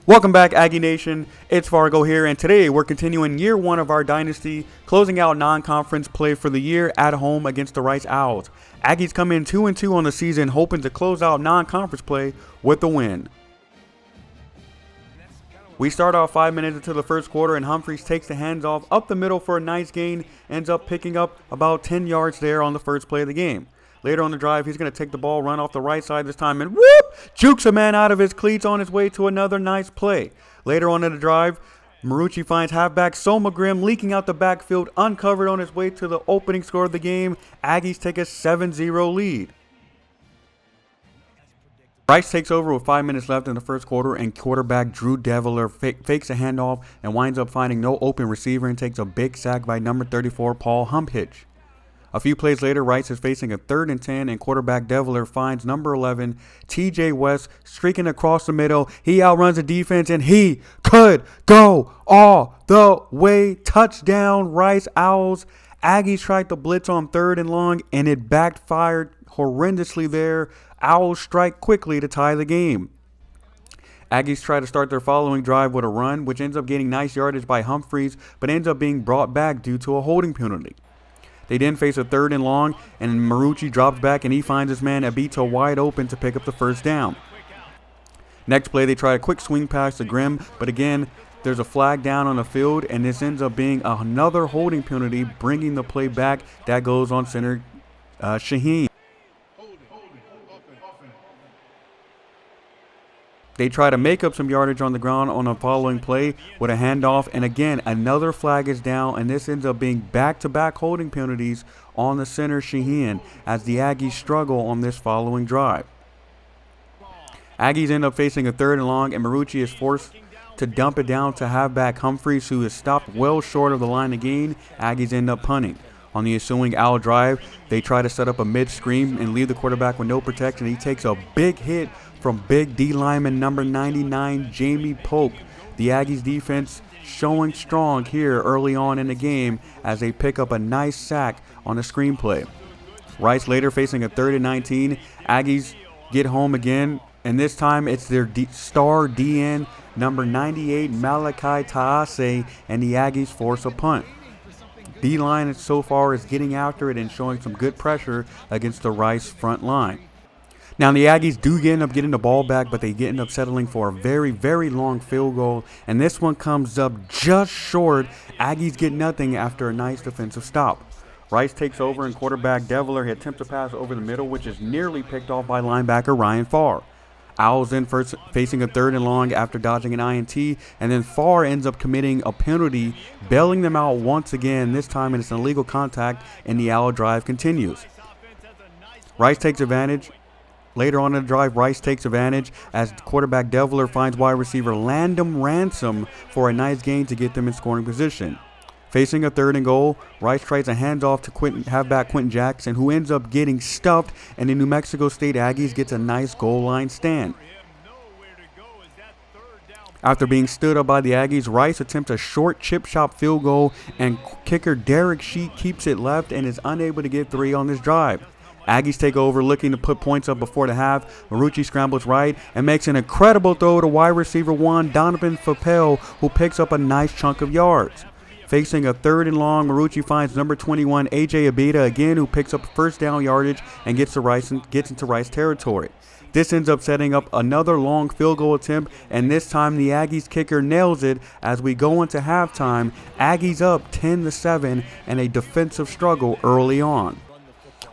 Welcome back, Aggie Nation. It's Fargo here, and today we're continuing year one of our dynasty, closing out non-conference play for the year at home against the Rice Owls. Aggies come in 2-2 on the season, hoping to close out non-conference play with a win. We start off 5 minutes into the first quarter, and Humphreys takes the handoff up the middle for a nice gain, ends up picking up about 10 yards there on the first play of the game. Later on the drive, he's going to take the ball, run off the right side this time, and whoop! Jukes a man out of his cleats on his way to another nice play. Later on in the drive, Marucci finds halfback Soma Grimm leaking out the backfield, uncovered on his way to the opening score of the game. Aggies take a 7-0 lead. Rice takes over with 5 minutes left in the first quarter, and quarterback Drew Deviler fakes a handoff and winds up finding no open receiver and takes a big sack by number 34 Paul Humphitch. A few plays later, Rice is facing a 3rd and 10, and quarterback Deviler finds number 11, TJ West, streaking across the middle. He outruns the defense, and he could go all the way. Touchdown, Rice Owls. Aggies tried to blitz on 3rd and long, and it backfired horrendously there. Owls strike quickly to tie the game. Aggies try to start their following drive with a run, which ends up getting nice yardage by Humphreys, but ends up being brought back due to a holding penalty. They then face a 3rd and long, and Marucci drops back, and he finds his man Abito wide open to pick up the first down. Next play, they try a quick swing pass to Grimm, but again, there's a flag down on the field, and this ends up being another holding penalty, bringing the play back. That goes on center Shaheen. They try to make up some yardage on the ground on the following play with a handoff, and again, another flag is down, and this ends up being back-to-back holding penalties on the center Shaheen as the Aggies struggle on this following drive. Aggies end up facing a 3rd and long, and Marucci is forced to dump it down to halfback Humphreys, who is stopped well short of the line of gain. Aggies end up punting. On the ensuing Owl drive, they try to set up a mid-screen and leave the quarterback with no protection. He takes a big hit from big D lineman number 99, Jamie Polk. The Aggies defense showing strong here early on in the game as they pick up a nice sack on a screenplay. Rice later facing a 3rd and 19. Aggies get home again, and this time it's their star DN number 98, Malachi Taase, and the Aggies force a punt. D-line so far is getting after it and showing some good pressure against the Rice front line. Now, the Aggies do end up getting the ball back, but they end up settling for a very, very long field goal, and this one comes up just short. Aggies get nothing after a nice defensive stop. Rice takes over, and quarterback Deviler attempts a pass over the middle, which is nearly picked off by linebacker Ryan Farr. Owls then first facing a 3rd and long after dodging an INT, and then Farr ends up committing a penalty, bailing them out once again. This time it's an illegal contact, and the Owl drive continues. Rice takes advantage. Later on in the drive, Rice takes advantage as quarterback Deviler finds wide receiver Landon Ransom for a nice gain to get them in scoring position. Facing a 3rd and goal, Rice tries a handoff to halfback Quentin Jackson, who ends up getting stuffed, and the New Mexico State Aggies gets a nice goal line stand. After being stood up by the Aggies, Rice attempts a short chip shot field goal, and kicker Derek Sheet keeps it left and is unable to get 3 on this drive. Aggies take over, looking to put points up before the half. Marucci scrambles right and makes an incredible throw to wide receiver 1, Donovan Fapel, who picks up a nice chunk of yards. Facing a 3rd and long, Marucci finds number 21, AJ Abita again, who picks up first down yardage and gets into Rice territory. This ends up setting up another long field goal attempt, and this time the Aggies kicker nails it as we go into halftime. Aggies up 10-7 and a defensive struggle early on.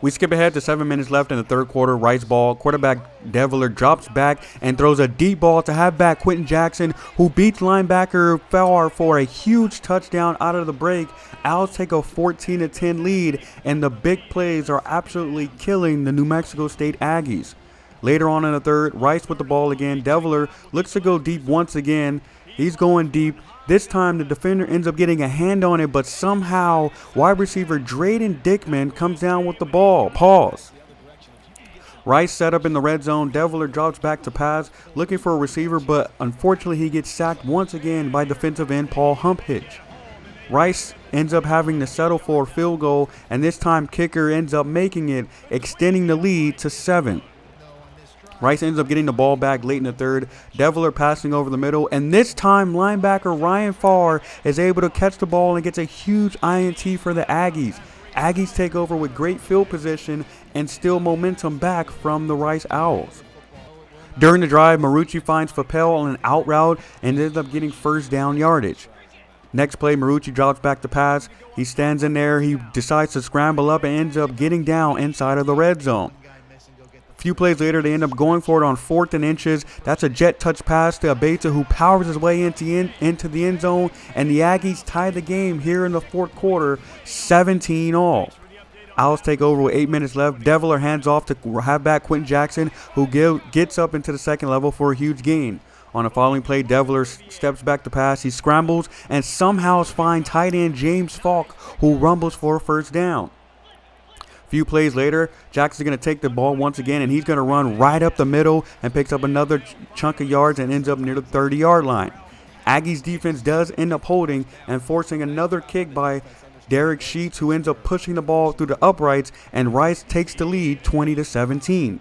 We skip ahead to 7 minutes left in the third quarter. Rice ball. Quarterback Deviler drops back and throws a deep ball to halfback Quentin Jackson, who beats linebacker Farr for a huge touchdown out of the break. Owls take a 14-10 lead, and the big plays are absolutely killing the New Mexico State Aggies. Later on in the third, Rice with the ball again. Deviler looks to go deep once again. He's going deep. This time the defender ends up getting a hand on it, but somehow wide receiver Drayden Dickman comes down with the ball. Pause. Rice set up in the red zone. Deviler drops back to pass, looking for a receiver, but unfortunately he gets sacked once again by defensive end Paul Humphitch. Rice ends up having to settle for a field goal, and this time kicker ends up making it, extending the lead to 7. Rice ends up getting the ball back late in the third. Devler passing over the middle, and this time linebacker Ryan Farr is able to catch the ball and gets a huge INT for the Aggies. Aggies take over with great field position and steal momentum back from the Rice Owls. During the drive, Marucci finds Fapel on an out route and ends up getting first down yardage. Next play, Marucci drops back the pass. He stands in there. He decides to scramble up and ends up getting down inside of the red zone. A few plays later, they end up going for it on 4th and inches. That's a jet touch pass to Abeta, who powers his way into the end zone, and the Aggies tie the game here in the fourth quarter, 17-all. Owls take over with 8 minutes left. Devler hands off to halfback Quentin Jackson, who gets up into the second level for a huge gain. On the following play, Devler steps back to pass. He scrambles and somehow finds tight end James Falk, who rumbles for a first down. A few plays later, Jackson's going to take the ball once again, and he's going to run right up the middle and picks up another chunk of yards and ends up near the 30-yard line. Aggies defense does end up holding and forcing another kick by Derek Sheets, who ends up pushing the ball through the uprights, and Rice takes the lead 20-17.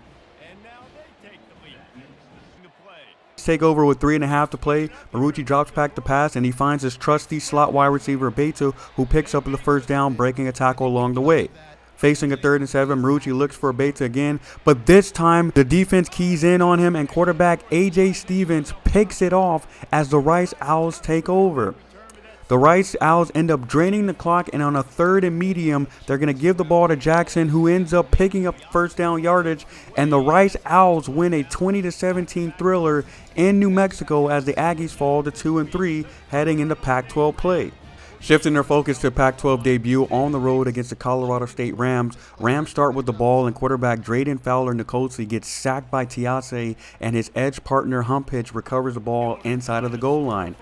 Take over with 3.5 to play. Marucci drops back the pass, and he finds his trusty slot wide receiver Beto, who picks up the first down, breaking a tackle along the way. Facing a 3rd and 7, Marucci looks for Beto again, but this time the defense keys in on him, and quarterback A.J. Stevens picks it off as the Rice Owls take over. The Rice Owls end up draining the clock, and on a 3rd and medium, they're going to give the ball to Jackson, who ends up picking up first down yardage, and the Rice Owls win a 20-17 thriller in New Mexico as the Aggies fall to 2-3 heading into Pac-12 play. Shifting their focus to Pac-12 debut on the road against the Colorado State Rams. Rams start with the ball, and quarterback Drayden Fowler-Nicolsi gets sacked by Tiase, and his edge partner Humpitch recovers the ball inside of the goal line.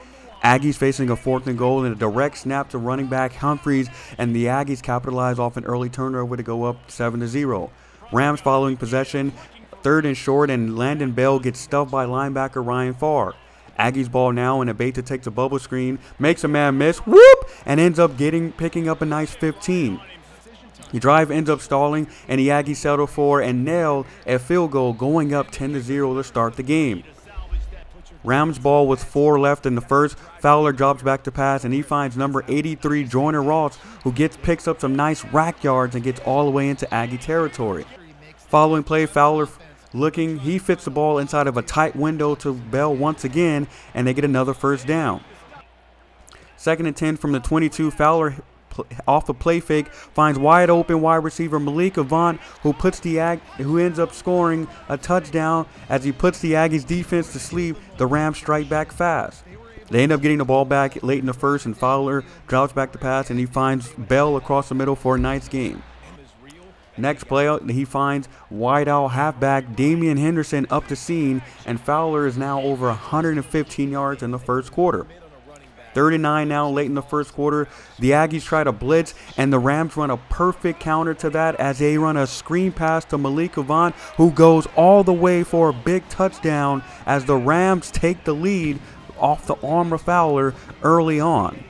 Aggies facing a 4th and goal and a direct snap to running back Humphreys, and the Aggies capitalize off an early turnover to go up 7-0. Rams following possession, 3rd and short, and Landon Bell gets stuffed by linebacker Ryan Farr. Aggies ball now, and Abeta takes a bubble screen, makes a man miss, whoop, and ends up picking up a nice 15. The drive ends up stalling, and the Aggies settle for and nail a field goal, going up 10-0 to start the game. Rams ball with 4 left in the first. Fowler drops back to pass, and he finds number 83 Joyner Ross, who picks up some nice rack yards and gets all the way into Aggie territory. Following play, Fowler looking, he fits the ball inside of a tight window to Bell once again, and they get another first down. 2nd and 10 from the 22. Fowler off a play fake finds wide open wide receiver Malik Avant, who ends up scoring a touchdown. As he puts the Aggies defense to sleep, the Rams strike back fast. They end up getting the ball back late in the first, and Fowler drops back the pass, and he finds Bell across the middle for a nice game. Next play, he finds wideout halfback Damian Henderson up the scene, and Fowler is now over 115 yards in the first quarter. 39 now late in the first quarter. The Aggies try to blitz, and the Rams run a perfect counter to that as they run a screen pass to Malik Avant, who goes all the way for a big touchdown as the Rams take the lead off the arm of Fowler early on.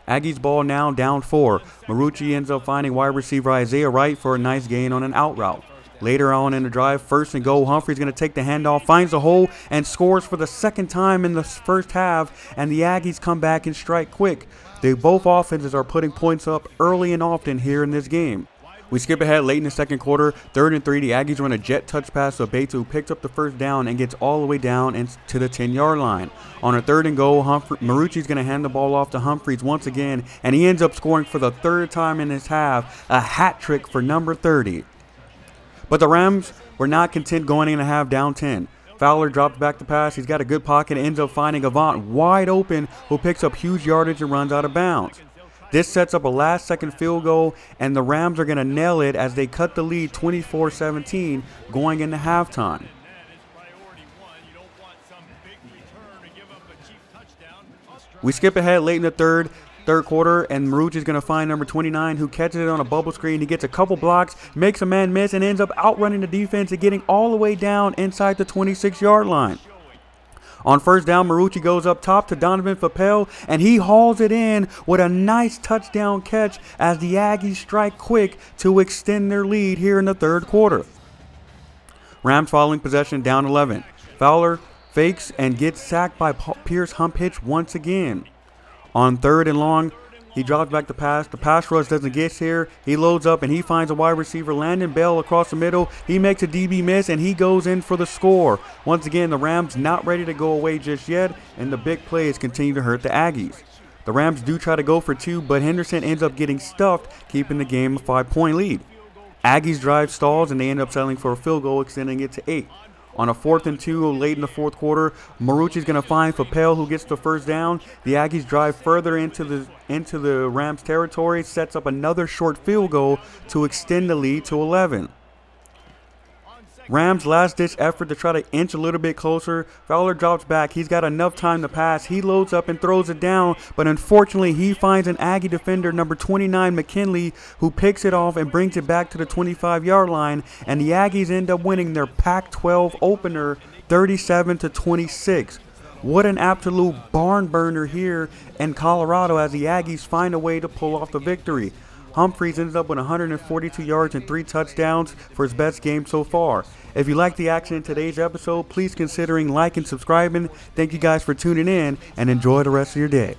Aggies ball now down 4. Marucci ends up finding wide receiver Isaiah Wright for a nice gain on an out route. Later on in the drive, 1st and goal, Humphrey's going to take the handoff, finds a hole, and scores for the 2nd time in the first half, and the Aggies come back and strike quick. Both offenses are putting points up early and often here in this game. We skip ahead late in the second quarter, 3rd and 3. The Aggies run a jet touch pass to Beto, who picks up the first down and gets all the way down to the 10-yard line. On a 3rd and goal, Marucci's going to hand the ball off to Humphreys once again, and he ends up scoring for the 3rd time in his half, a hat trick for number 30. But the Rams were not content going in a half down 10. Fowler drops back the pass. He's got a good pocket and ends up finding Avant wide open, who picks up huge yardage and runs out of bounds. This sets up a last-second field goal, and the Rams are going to nail it as they cut the lead 24-17 going into halftime. We skip ahead late in the third quarter, and Marucci's going to find number 29, who catches it on a bubble screen. He gets a couple blocks, makes a man miss, and ends up outrunning the defense and getting all the way down inside the 26-yard line. On first down, Marucci goes up top to Donovan Fapel, and he hauls it in with a nice touchdown catch as the Aggies strike quick to extend their lead here in the third quarter. Rams following possession, down 11. Fowler fakes and gets sacked by Pierce hump hitch once again. On 3rd and long, he drops back the pass. The pass rush doesn't get here. He loads up and he finds a wide receiver, Landon Bell, across the middle. He makes a DB miss and he goes in for the score. Once again, the Rams not ready to go away just yet, and the big plays continue to hurt the Aggies. The Rams do try to go for 2, but Henderson ends up getting stuffed, keeping the game a 5-point lead. Aggies drive stalls and they end up settling for a field goal, extending it to 8. On a 4th and 2 late in the 4th quarter, Marucci's going to find Papel, who gets the first down. The Aggies drive further into the Rams territory, sets up another short field goal to extend the lead to 11. Rams last-ditch effort to try to inch a little bit closer. Fowler drops back. He's got enough time to pass. He loads up and throws it down, but unfortunately he finds an Aggie defender, number 29, McKinley, who picks it off and brings it back to the 25-yard line, and the Aggies end up winning their Pac-12 opener 37-26. What an absolute barn burner here in Colorado as the Aggies find a way to pull off the victory. Humphreys ends up with 142 yards and 3 touchdowns for his best game so far. If you like the action in today's episode, please consider liking and subscribing. Thank you guys for tuning in and enjoy the rest of your day.